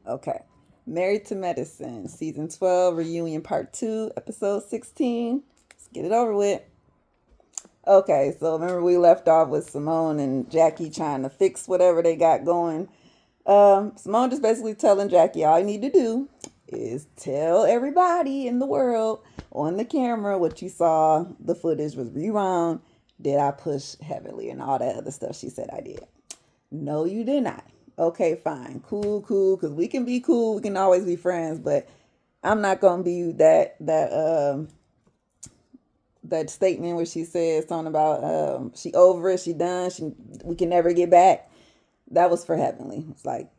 Okay. Married to Medicine, Season 12, Reunion Part 2, Episode 16. Let's get it over with. Okay, so remember we left off with Simone and Jackie trying to fix whatever they got going. Simone just basically telling Jackie all you need to do is tell everybody in the world on the camera what you saw. The footage was rewound. Did I push heavily and all that other stuff she said I did? No, you did not. Okay, fine. Cool, cool. Because we can be cool. We can always be friends. But I'm not going to be that statement where she says something about she over it, she done, we can never get back. That was for Heavenly. It's like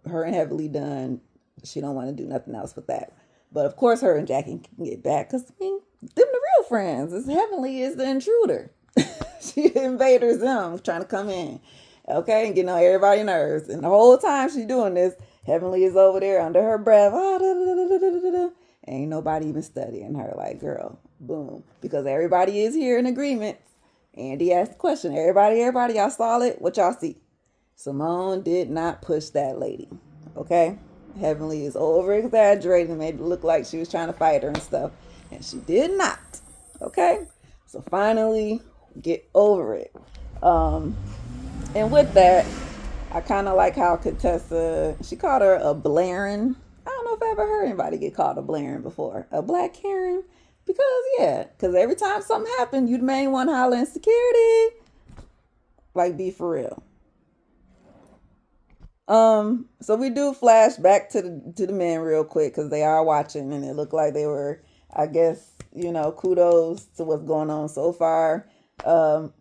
her and Heavenly done. She don't want to do nothing else with that. But of course, her and Jackie can get back because I mean, them the real friends. It's Heavenly is the intruder. She the invader them trying to come in, okay, and getting on everybody's nerves. And the whole time she's doing this, Heavenly is over there under her breath. Ah, da, da, da, da, da, da. Ain't nobody even studying her. Like, girl, boom, because everybody is here in agreement. Andy asked the question. Everybody, y'all saw it. What y'all see? Simone did not push that lady. Okay? Heavenly is over exaggerating, made it look like she was trying to fight her and stuff. And she did not. Okay? So finally, get over it. Um, and with that, I kind of like how Contessa, she called her a Blaren. I don't know if I ever heard anybody get called a Blaren before. A Black Karen. Because every time something happened, you the main one hollering security. Like, be for real. So we do flash back to the men real quick because they are watching and it looked like they were, I guess, kudos to what's going on so far.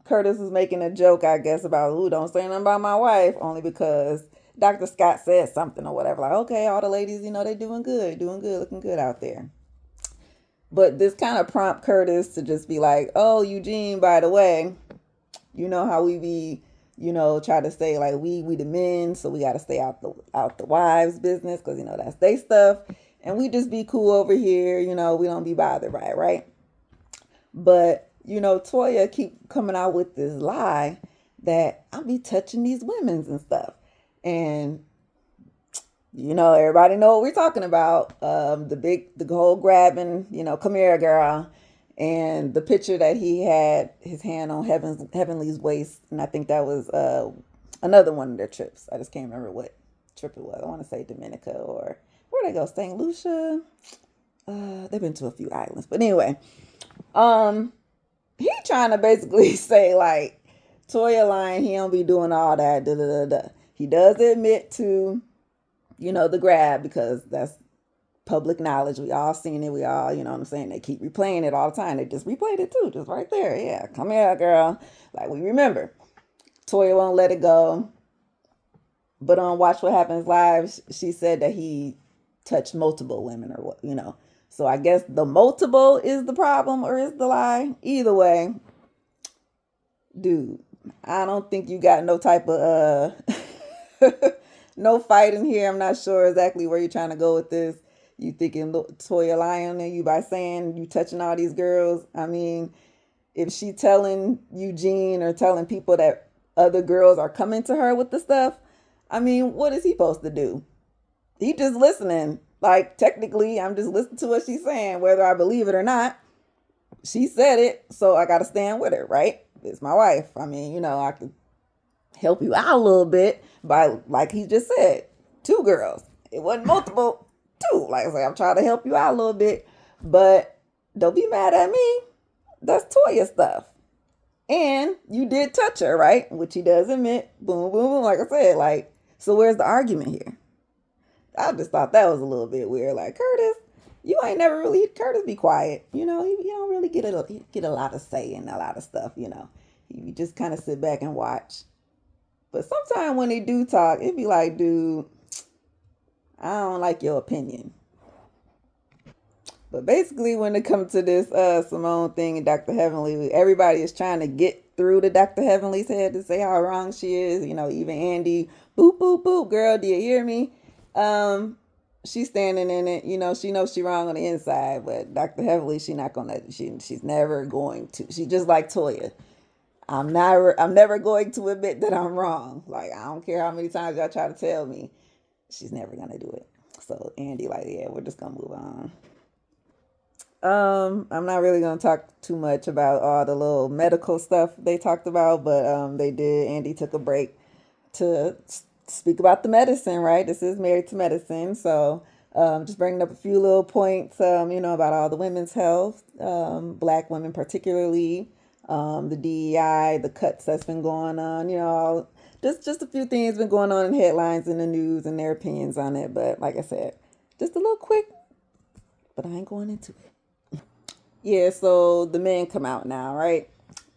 Curtis was making a joke, I guess, about ooh, don't say nothing about my wife, only because Dr. Scott said something or whatever. Like, okay, all the ladies, they doing good, looking good out there. But this kind of prompt Curtis to just be like, oh, Eugene, by the way, you know how we be, try to say like we the men, so we got to stay out the wives' business because that's they stuff, and we just be cool over here. We don't be bothered by it, right? But Toya keep coming out with this lie that I'll be touching these women's and stuff, and everybody know what we're talking about. The whole grabbing, come here, girl, and the picture that he had his hand on Heavenly's waist, and I think that was another one of their trips. I just can't remember what trip it was. I want to say Dominica or where'd they go? St. Lucia. They've been to a few islands, but anyway, he trying to basically say like Toya lying. He don't be doing all that. Da, da, da, da. He does admit to the grab because that's public knowledge. We all seen it. We all, what I'm saying? They keep replaying it all the time. They just replayed it too, just right there. Yeah, come here, girl. Like we remember. Toya won't let it go. But on Watch What Happens Live, she said that he touched multiple women or what. So I guess the multiple is the problem or is the lie. Either way, dude, I don't think you got no type of no fight in here. I'm not sure exactly where you're trying to go with this. You thinking Toya lying on you by saying you touching all these girls? I mean, if she telling Eugene or telling people that other girls are coming to her with the stuff, I mean, what is he supposed to do? He just listening. Like technically, I'm just listening to what she's saying, whether I believe it or not. She said it, so I gotta stand with her, right? It's my wife. I mean, I could help you out a little bit by, like he just said, two girls. It wasn't multiple, two. Like I said, I'm trying to help you out a little bit, but don't be mad at me. That's Toya stuff. And you did touch her, right? Which he does admit. Boom, boom, boom. Like I said, like, so where's the argument here? I just thought that was a little bit weird. Like, Curtis, you ain't never really, Curtis be quiet. He don't really get a lot of say in a lot of stuff, He just kind of sit back and watch. But sometimes when they do talk, it be like, dude, I don't like your opinion. But basically, when it comes to this Simone thing and Dr. Heavenly, everybody is trying to get through to Dr. Heavenly's head to say how wrong she is. Even Andy, boop, boop, boop, girl, do you hear me? She's standing in it. She knows she's wrong on the inside, but Dr. Heavenly, she's never going to. She just like Toya. I'm never going to admit that I'm wrong. Like, I don't care how many times y'all try to tell me. she's never gonna do it. So Andy, like, yeah, we're just gonna move on. I'm not really gonna talk too much about all the little medical stuff they talked about, but they did. Andy took a break to speak about the medicine, right? This is Married to Medicine, so just bringing up a few little points, about all the women's health, black women particularly, the DEI, the cuts that's been going on, just a few things been going on in headlines in the news and their opinions on it. But like I said, just a little quick, but I ain't going into it. Yeah, so the men come out now, right?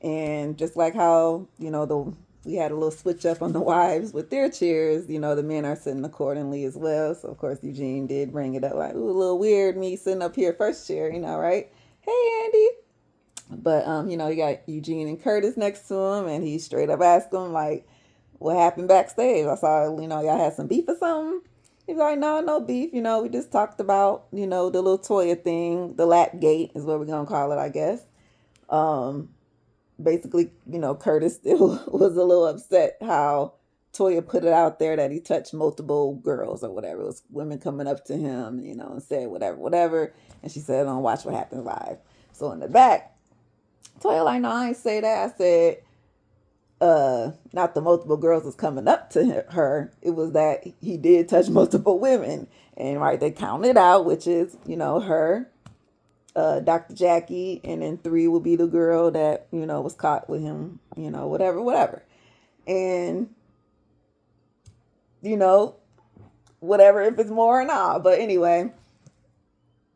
And just like how, we had a little switch up on the wives with their chairs, the men are sitting accordingly as well. So of course Eugene did bring it up like, ooh, a little weird me sitting up here first chair, right? Hey Andy. But you got Eugene and Curtis next to him, and he straight up asked him like, what happened backstage? I saw, y'all had some beef or something. He's like, no, no beef. We just talked about, the little Toya thing, the lap gate is what we're gonna call it, I guess. Basically, Curtis still was a little upset how Toya put it out there that he touched multiple girls or whatever. It was women coming up to him, and said whatever, whatever. And she said, "Don't watch what happens live." So in the back, Toya like, no, I ain't say that. I said, not the multiple girls was coming up to her. It was that he did touch multiple women, and right, they counted out, which is her, Dr. Jackie, and then 3 will be the girl that was caught with him, whatever, whatever, and whatever if it's more or not. But anyway,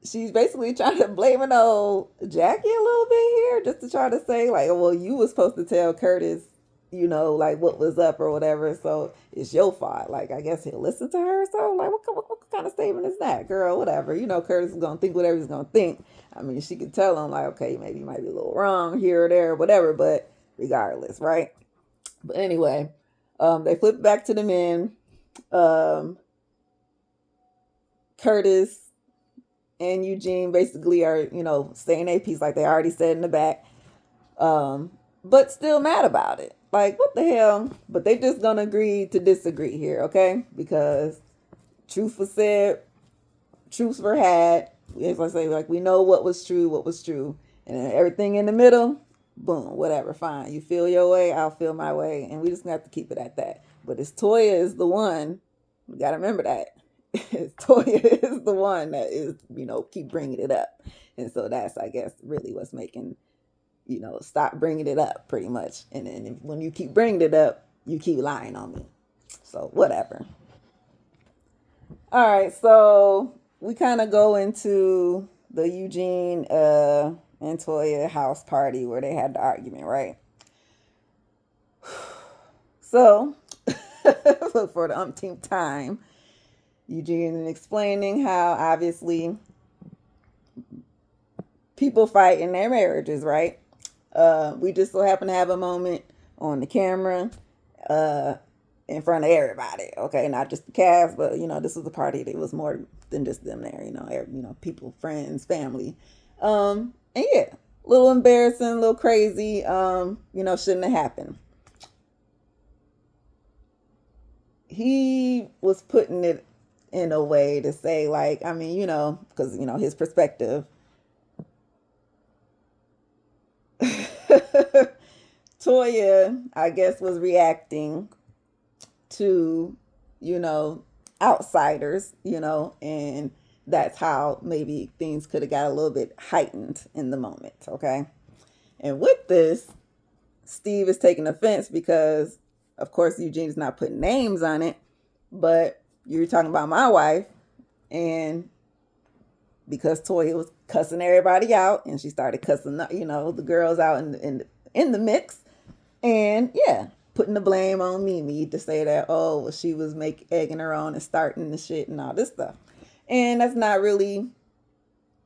she's basically trying to blame an old Jackie a little bit here, just to try to say like, well, you was supposed to tell Curtis, like what was up or whatever, so it's your fault. Like, I guess he'll listen to her. So like, what kind of statement is that, girl? Whatever. Curtis is gonna think whatever he's gonna think. I mean, she could tell him like, okay, maybe you might be a little wrong here or there, or whatever. But regardless, right? But anyway, they flip back to the men. Curtis and Eugene basically are, saying a piece like they already said in the back, but still mad about it. Like, what the hell? But they just gonna agree to disagree here, okay? Because truth was said, truths were had. As I say, like, we know what was true, and then everything in the middle, boom, whatever, fine. You feel your way, I'll feel my way, and we just have to keep it at that. But it's Toya is the one. We gotta remember that. Toya is the one that is, keep bringing it up, and so that's, I guess, really what's making, stop bringing it up, pretty much. And then when you keep bringing it up, you keep lying on me. So whatever. All right, so we kind of go into the Eugene and Toya house party where they had the argument, right? So for the umpteenth time, Eugene is explaining how obviously people fight in their marriages, right? We just so happen to have a moment on the camera in front of everybody, okay? Not just the cast, but, this was a party that was more than just them there, people, friends, family. And yeah, a little embarrassing, a little crazy, shouldn't have happened. He was putting it in a way to say, like, I mean, because, his perspective. Toya, I guess, was reacting to, outsiders, and that's how maybe things could have got a little bit heightened in the moment, okay? And with this, Steve is taking offense because, of course, Eugene's not putting names on it, but you're talking about my wife, and because Toya was cussing everybody out, and she started cussing, the girls out in the mix, and yeah, putting the blame on Mimi to say that, oh, well, she was egging her on and starting the shit and all this stuff. And that's not really,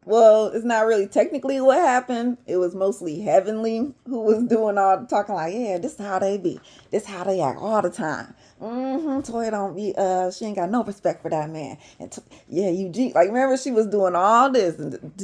well, it's not really technically what happened. It was mostly Heavenly who was doing all the talking, like, yeah, this is how they be. This is how they act all the time. Toya don't be, she ain't got no respect for that man. And yeah, Eugene, like, remember she was doing all this and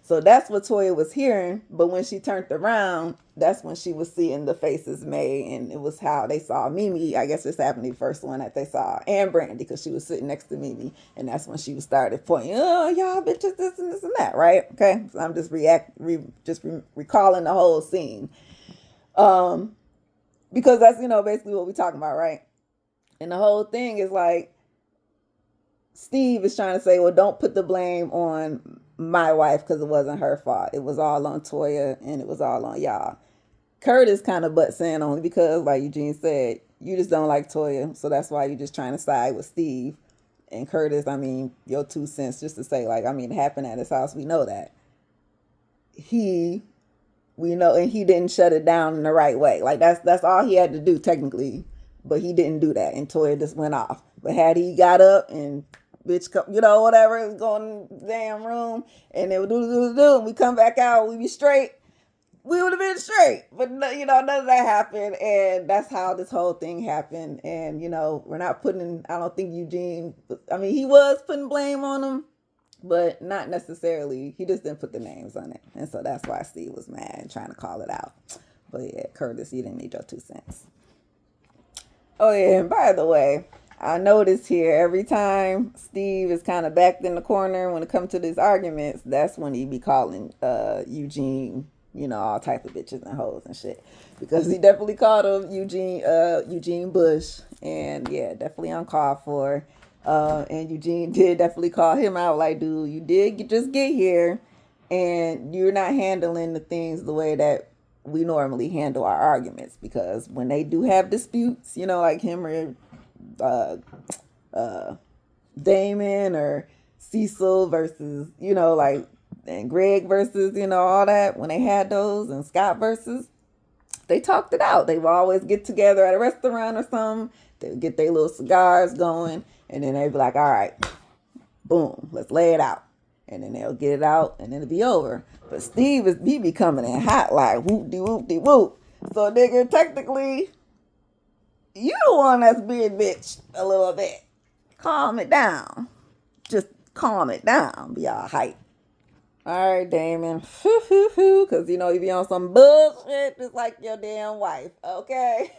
So that's what Toya was hearing. But when she turned around, that's when she was seeing the faces made. And it was how they saw Mimi. I guess this happened the first one that they saw. And Brandy, because she was sitting next to Mimi. And that's when she started pointing, oh, y'all bitches, this and that, right? Okay. So I'm just recalling the whole scene. Because that's, basically what we're talking about, right? And the whole thing is like, Steve is trying to say, well, don't put the blame on my wife because it wasn't her fault. It was all on Toya and it was all on y'all. Curtis kind of butts in only because, like Eugene said, you just don't like Toya. So that's why you're just trying to side with Steve. And Curtis, your 2 cents just to say, like, it happened at his house. We know that. We know, and he didn't shut it down in the right way. Like, that's all he had to do technically. But he didn't do that. And Toya just went off. But had he got up and bitch, whatever is going in the damn room, and they would do, and we come back out, we be straight, we would have been straight. But none of that happened, and that's how this whole thing happened. And we're not putting. I don't think Eugene. He was putting blame on him, but not necessarily. He just didn't put the names on it, and so that's why Steve was mad and trying to call it out. But yeah, Curtis, you didn't need your 2 cents. Oh yeah, and by the way, I noticed here every time Steve is kind of backed in the corner when it comes to these arguments, that's when he be calling Eugene, all type of bitches and hoes and shit. Because he definitely called him Eugene Bush. And yeah, definitely uncalled for. And Eugene did definitely call him out like, dude, you did just get here and you're not handling the things the way that we normally handle our arguments. Because when they do have disputes, like him or Damon or Cecil versus, and Greg versus, all that, when they had those, and Scott versus, they talked it out. They would always get together at a restaurant or something. They would get their little cigars going, and then they'd be like, all right, boom, let's lay it out. And then they'll get it out, and then it'll be over. But Steve, he be coming in hot like whoop-de-whoop-de-whoop. So, nigga, technically, you the one that's being bitch a little bit. Calm it down. Just calm it down. Be all hype. All right, Damon. Because, you be on some bullshit just like your damn wife. Okay?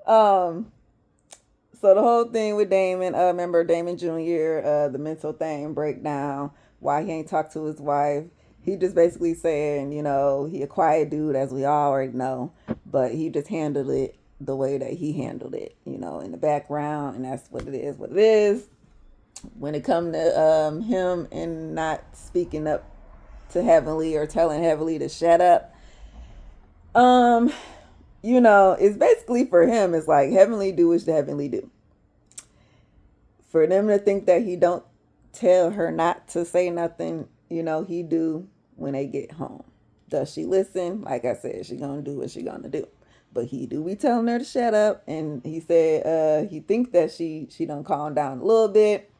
So the whole thing with Damon, remember Damon Jr., the mental thing breakdown, why he ain't talked to his wife. He just basically saying, he a quiet dude, as we all already know, but he just handled it the way that he handled it, in the background, and that's what it is. When it come to him and not speaking up to Heavenly or telling Heavenly to shut up, it's basically for him, it's like Heavenly do what Heavenly do. For them to think that he don't tell her not to say nothing, he do when they get home. Does she listen? Like I said, she gonna do what she gonna do. But he do be telling her to shut up. And he said he think that she done calm down a little bit.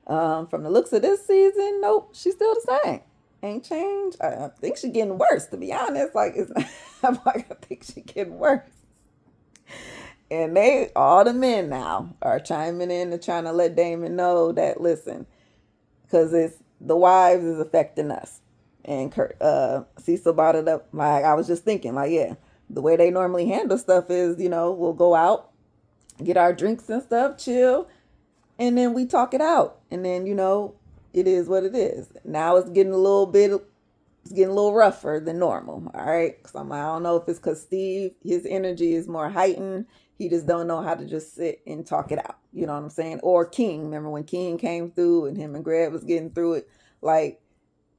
From the looks of this season, nope, she's still the same. Ain't changed. I think she getting worse, to be honest. Like, I think she getting worse. And all the men now are chiming in and trying to let Damon know that, listen, because it's the wives is affecting us. And Cecil brought it up. Like, I was just thinking, like, yeah, the way they normally handle stuff is, we'll go out, get our drinks and stuff, chill, and then we talk it out. And then, it is what it is. Now it's getting a little rougher than normal. All right. Cause I don't know if it's cause Steve, his energy is more heightened. He just don't know how to just sit and talk it out. You know what I'm saying? Or King. Remember when King came through and him and Greg was getting through it? Like,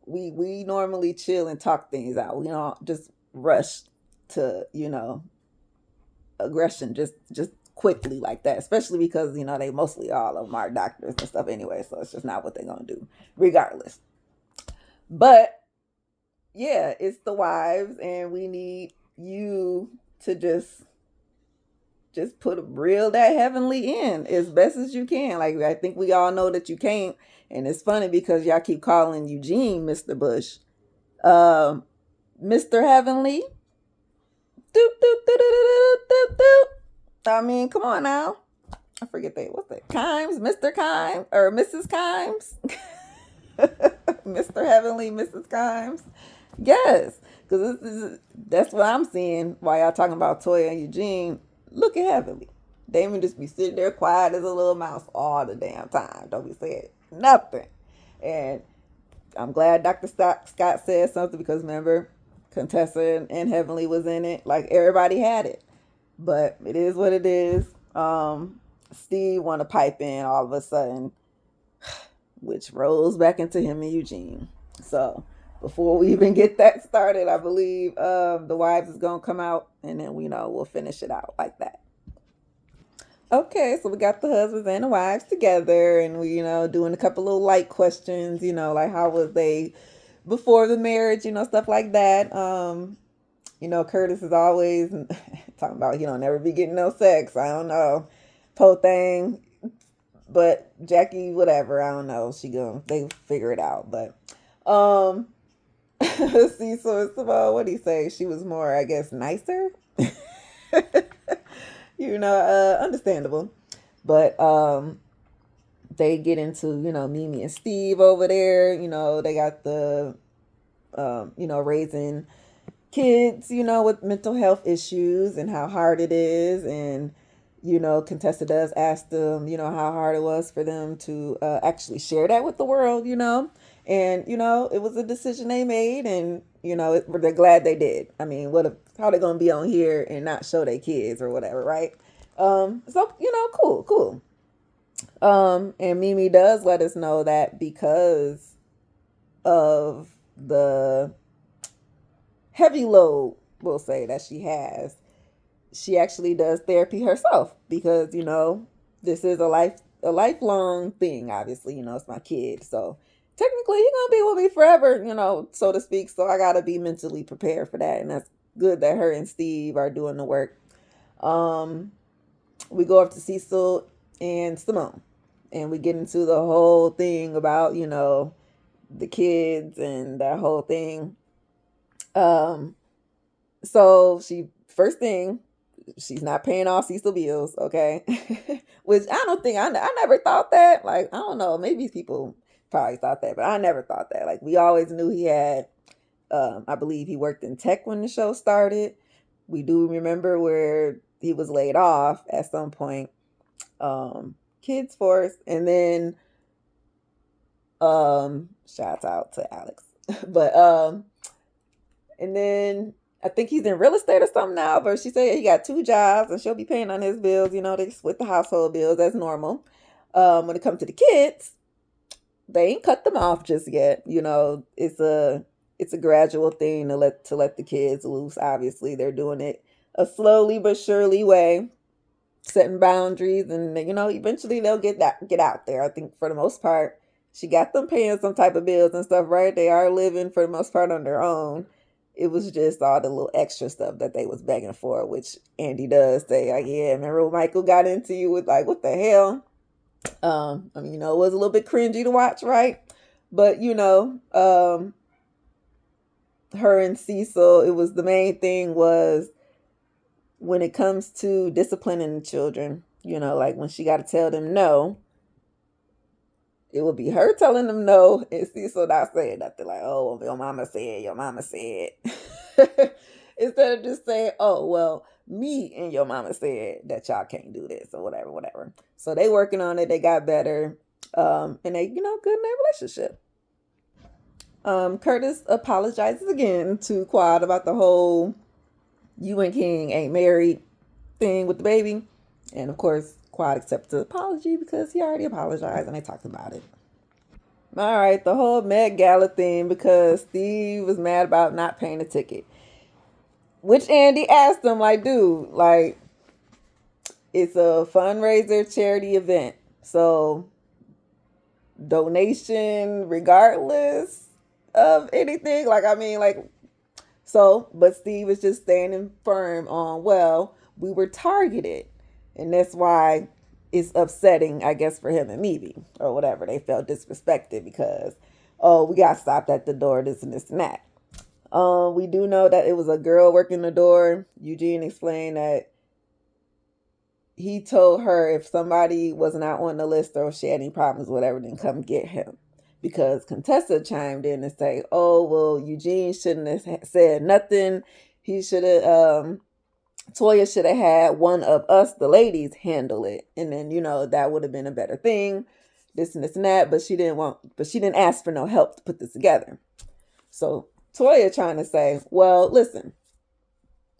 we normally chill and talk things out. We don't just rush to, aggression just quickly like that, especially because, they mostly all of them are doctors and stuff anyway. So it's just not what they're going to do regardless. But yeah, it's the wives, and we need you to just reel that Heavenly in as best as you can. Like, I think we all know that you can't. And it's funny because y'all keep calling Eugene Mr. Bush. Mr. Heavenly. Doop, doop, doop, doop, doop, doop. Come on now. I forget what's that? Kimes? Mr. Kimes? Or Mrs. Kimes? Mr. Heavenly, Mrs. Kimes. Yes, because that's what I'm seeing while y'all talking about Toya and Eugene. Look at Heavenly. Damon just be sitting there quiet as a little mouse all the damn time. Don't be saying nothing. And I'm glad Dr. Scott said something because remember, Contessa and Heavenly was in it. Like everybody had it. But it is what it is. Steve want to pipe in all of a sudden, which rolls back into him and Eugene. So before we even get that started, I believe the wives is gonna come out, and then we'll finish it out like that. Okay, so we got the husbands and the wives together, and we doing a couple little light questions. Like how was they before the marriage? Stuff like that. Curtis is always talking about he don't never be getting no sex. I don't know, whole thing. But Jackie, whatever, I don't know. They figure it out. But see, so what do you say? She was more, I guess, nicer. Understandable. But they get into Mimi and Steve over there. They got the raising kids, with mental health issues and how hard it is. And, Contessa does ask them, how hard it was for them to actually share that with the world, And, it was a decision they made and, they're glad they did. I mean, how they going to be on here and not show their kids or whatever, right? So, cool. And Mimi does let us know that because of the heavy load, we'll say, that she has, she actually does therapy herself because this is a lifelong thing. Obviously, it's my kid, so technically he's gonna be with me forever, so to speak. So I gotta be mentally prepared for that, and that's good that her and Steve are doing the work. We go up to Cecil and Simone, and we get into the whole thing about the kids and that whole thing. So first thing, she's not paying all Cecil bills, okay? Which I don't think, I never thought that. Like, I don't know, maybe people probably thought that, but I never thought that. Like, we always knew he had, I believe he worked in tech when the show started. We do remember where he was laid off at some point. Kids Force, and then, shouts out to Alex. But, and then I think he's in real estate or something now, but she said he got 2 jobs and she'll be paying on his bills. They split the household bills. That's normal. When it comes to the kids, they ain't cut them off just yet. It's a gradual thing to let the kids loose. Obviously, they're doing it a slowly but surely way, setting boundaries, and eventually they'll get out there. I think for the most part, she got them paying some type of bills and stuff, right? They are living for the most part on their own. It was just all the little extra stuff that they was begging for, which Andy does say, like, yeah, remember when Michael got into you with like, what the hell? It was a little bit cringy to watch, right? But, her and Cecil, it was the main thing was when it comes to disciplining the children, like when she got to tell them no, it would be her telling them no and Cecil not saying nothing, like, oh, your mama said. Instead of just saying, oh, well, me and your mama said that y'all can't do this or whatever. So they working on it. They got better. And they, good in their relationship. Curtis apologizes again to Quad about the whole you and King ain't married thing with the baby. And of course, Quad accepts the apology because he already apologized and they talked about it. All right, the whole Met Gala thing because Steve was mad about not paying a ticket. Which Andy asked him, like, dude, like, it's a fundraiser charity event. So, donation regardless of anything. Like, I mean, like, so, but Steve is just standing firm on, well, we were targeted. And that's why it's upsetting, I guess, for him and Mimi or whatever. They felt disrespected because, oh, we got stopped at the door, this and this and that. We do know that it was a girl working the door. Eugene explained that he told her if somebody was not on the list or if she had any problems, whatever, then come get him. because Contessa chimed in and say, "Oh, well, Eugene shouldn't have said nothing. He should have, Toya should have had one of us, the ladies, handle it, and then that would have been a better thing. This and this and that, but she didn't ask for no help to put this together." So Toya trying to say, "Well, listen,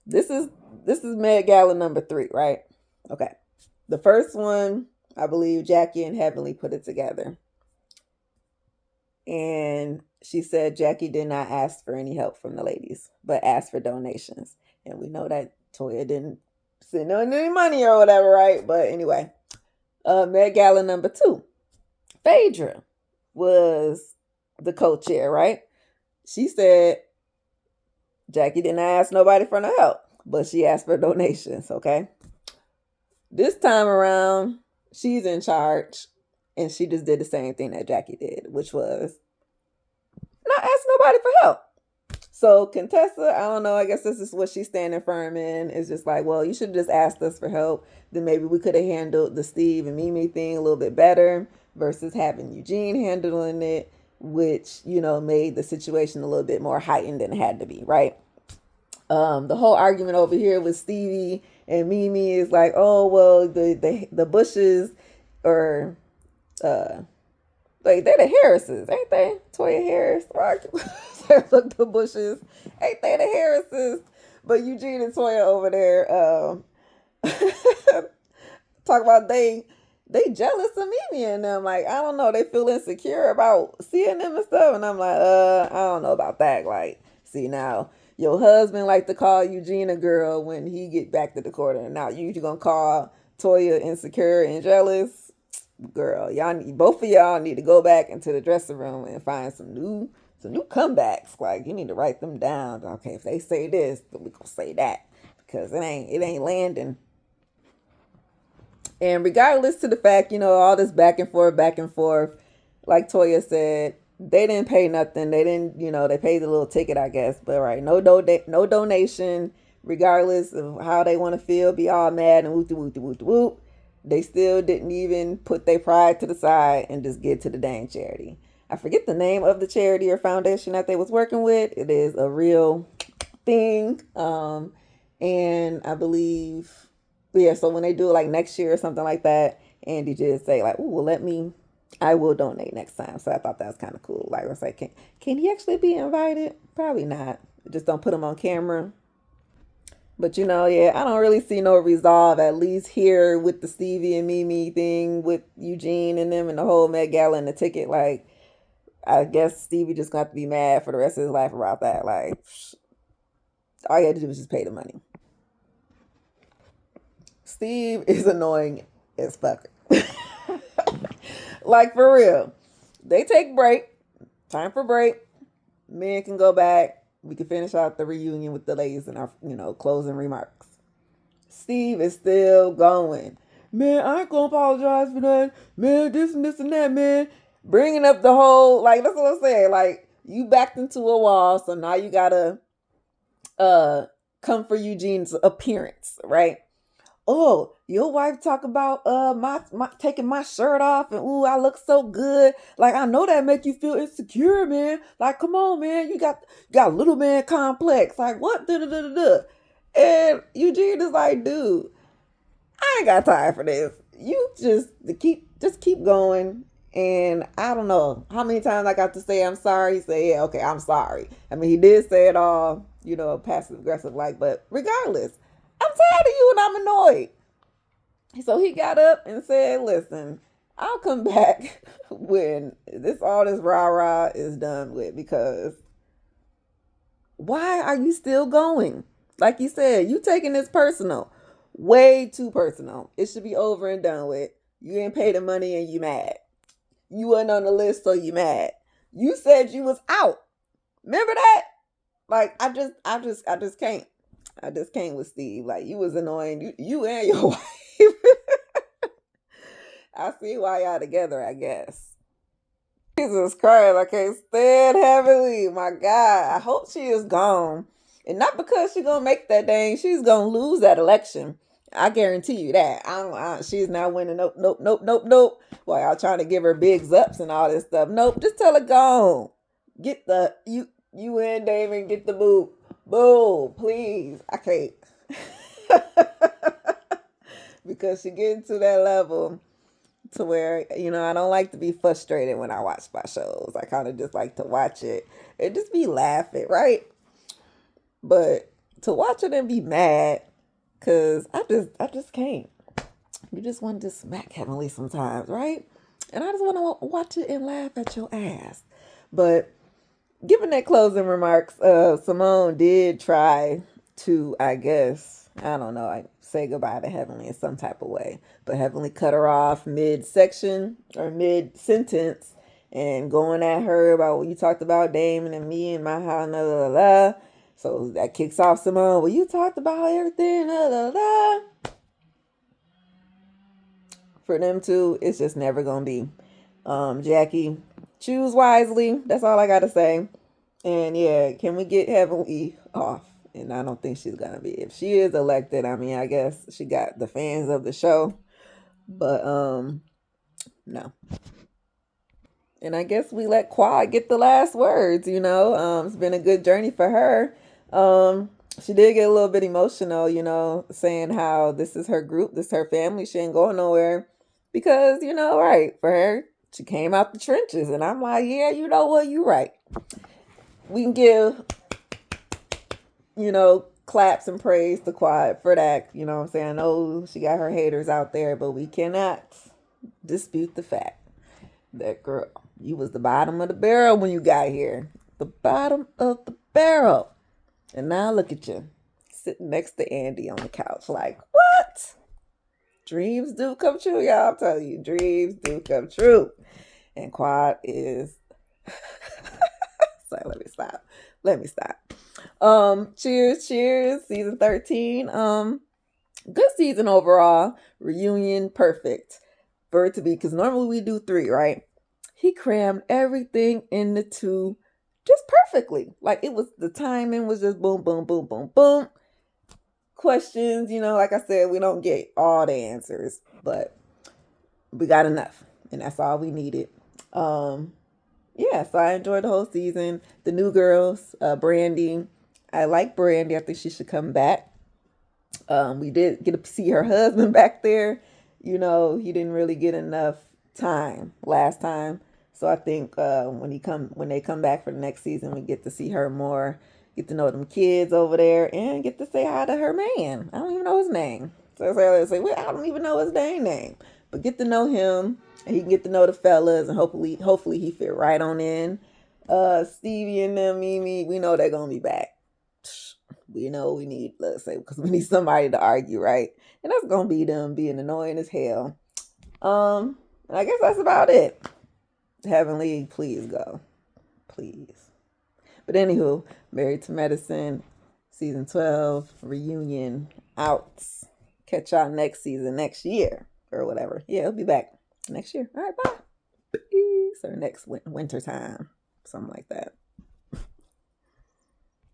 this is Met Gala number 3, right? Okay, the first one, I believe Jackie and Heavenly put it together." And she said Jackie did not ask for any help from the ladies, but asked for donations. And we know that Toya didn't send any money or whatever, right? But anyway, Met Gala number 2, Phaedra was the co-chair, right? She said Jackie didn't ask nobody for no help, but she asked for donations, okay? This time around, she's in charge, and she just did the same thing that Jackie did, which was not ask nobody for help. So Contessa, I don't know, I guess this is what she's standing firm in. It's just like, well, you should have just asked us for help. Then maybe we could have handled the Steve and Mimi thing a little bit better versus having Eugene handling it, which, made the situation a little bit more heightened than it had to be, right? The whole argument over here with Stevie and Mimi is like, oh, well, the Bushes or like they're the Harrises, ain't they? Toya Harris, look, the Bushes, ain't they the Harrises? But Eugene and Toya over there talk about they jealous of Mimi and them. Like, I don't know, they feel insecure about seeing them and stuff. And I'm like, I don't know about that. Like, see, now your husband like to call Eugene a girl when he get back to the court, and now you gonna call Toya insecure and jealous? Girl, both of y'all need to go back into the dressing room and find some new comebacks. Like, you need to write them down. Okay, if they say this, then we gonna say that, because it ain't landing. And regardless to the fact, all this back and forth, like Toya said, they didn't pay nothing. They didn't, they paid the little ticket, I guess. But right, no donation. Regardless of how they want to feel, be all mad and whoop. They still didn't even put their pride to the side and just get to the dang charity. I forget the name of the charity or foundation that they was working with. It is a real thing. And I believe, yeah, so when they do it like next year or something like that, Andy just say like, "Ooh, well, I will donate next time." So I thought that was kind of cool. Like, I was like, can he actually be invited? Probably not. Just don't put him on camera. But yeah, I don't really see no resolve, at least here with the Stevie and Mimi thing with Eugene and them and the whole Met Gala and the ticket. Like, I guess Stevie just got to be mad for the rest of his life about that. Like, all you had to do was just pay the money. Steve is annoying as fuck. Like, for real. They take break. Time for break. Men can go back. We can finish out the reunion with the ladies in our, closing remarks. Steve is still going. "Man, I ain't gonna apologize for that. Man, this and this and that, man." Bringing up the whole, like, that's what I'm saying. Like, you backed into a wall, so now you gotta come for Eugene's appearance, right? "Oh, your wife talk about my taking my shirt off and ooh, I look so good. Like, I know that make you feel insecure, man. Like, come on, man. You got little man complex. Like, what? And Eugene is like, "Dude, I ain't got time for this. You just keep going." And I don't know how many times I got to say I'm sorry. He said, "Yeah, okay, I'm sorry." I mean, he did say it all, passive aggressive like, but regardless, I'm tired of you and I'm annoyed. So he got up and said, "Listen, I'll come back when all this rah-rah is done with, because why are you still going? Like you said, you taking this personal, way too personal. It should be over and done with. You didn't pay the money and you mad. You wasn't on the list, so you mad. You said you was out. Remember that? Like, I just can't. I just can't with Steve. Like, you was annoying. You and your wife. I see why y'all together, I guess. Jesus Christ, I can't stand Heavenly. My God, I hope she is gone. And not because she's going to make that dang, she's going to lose that election. I guarantee you that. She's not winning. Nope, nope, nope, nope, nope. While y'all trying to give her bigs ups and all this stuff. Nope, just tell her go on. Get the you and Damon get the boot. Boo, please. I can't. Because she getting to that level to where, I don't like to be frustrated when I watch my shows. I kind of just like to watch it and just be laughing, right? But to watch it and be mad, cause I just can't. You just want to smack Heavenly sometimes, right? And I just want to watch it and laugh at your ass. But given that closing remarks, Simone did try to, I guess, I don't know, I say goodbye to Heavenly in some type of way. But Heavenly cut her off mid-section or mid-sentence and going at her about what you talked about Damon and me and my how, blah, blah, blah. So that kicks off Simone. Well, you talked about everything, blah, blah, blah. For them two, it's just never going to be. Jackie, choose wisely. That's all I got to say. And yeah, can we get Heavenly off? And I don't think she's going to be. If she is elected, I mean, I guess she got the fans of the show. But no. And I guess we let Quad get the last words, It's been a good journey for her. She did get a little bit emotional, saying how this is her group, this is her family. She ain't going nowhere. Because, right, for her, she came out the trenches. And I'm like, yeah, you know what, you right. We can give, claps and praise to Quad for that. You know what I'm saying? I know she got her haters out there, but we cannot dispute the fact that, girl, you was the bottom of the barrel when you got here. The bottom of the barrel. And now look at you, sitting next to Andy on the couch like, what? Dreams do come true, y'all. I'm telling you, dreams do come true. And Quad is... Sorry, let me stop. Cheers, season 13. Good season overall. Reunion, perfect. For it to be, because normally we do 3, right? He crammed everything into 2 just perfectly. Like, it was, the timing was just boom, boom, boom, boom, boom. Questions, like I said, we don't get all the answers, but we got enough, and that's all we needed. Yeah, so I enjoyed the whole season. The new girls, Brandy. I like Brandy. I think she should come back. We did get to see her husband back there. He didn't really get enough time last time. So I think when they come back for the next season, we get to see her more, get to know them kids over there, and get to say hi to her man. I don't even know his name. So I say, well, I don't even know his name. But get to know him, and he can get to know the fellas, and hopefully he fit right on in. Stevie and them, Mimi, we know they're gonna be back. We know we need, let's say, because we need somebody to argue, right? And that's gonna be them being annoying as hell. And I guess that's about it. Heavenly, please go. Please. But anywho, Married to Medicine, season 12, reunion, out. Catch y'all next season, next year, or whatever. Yeah, it'll be back next year. All right, bye. Peace. Or next winter time, something like that.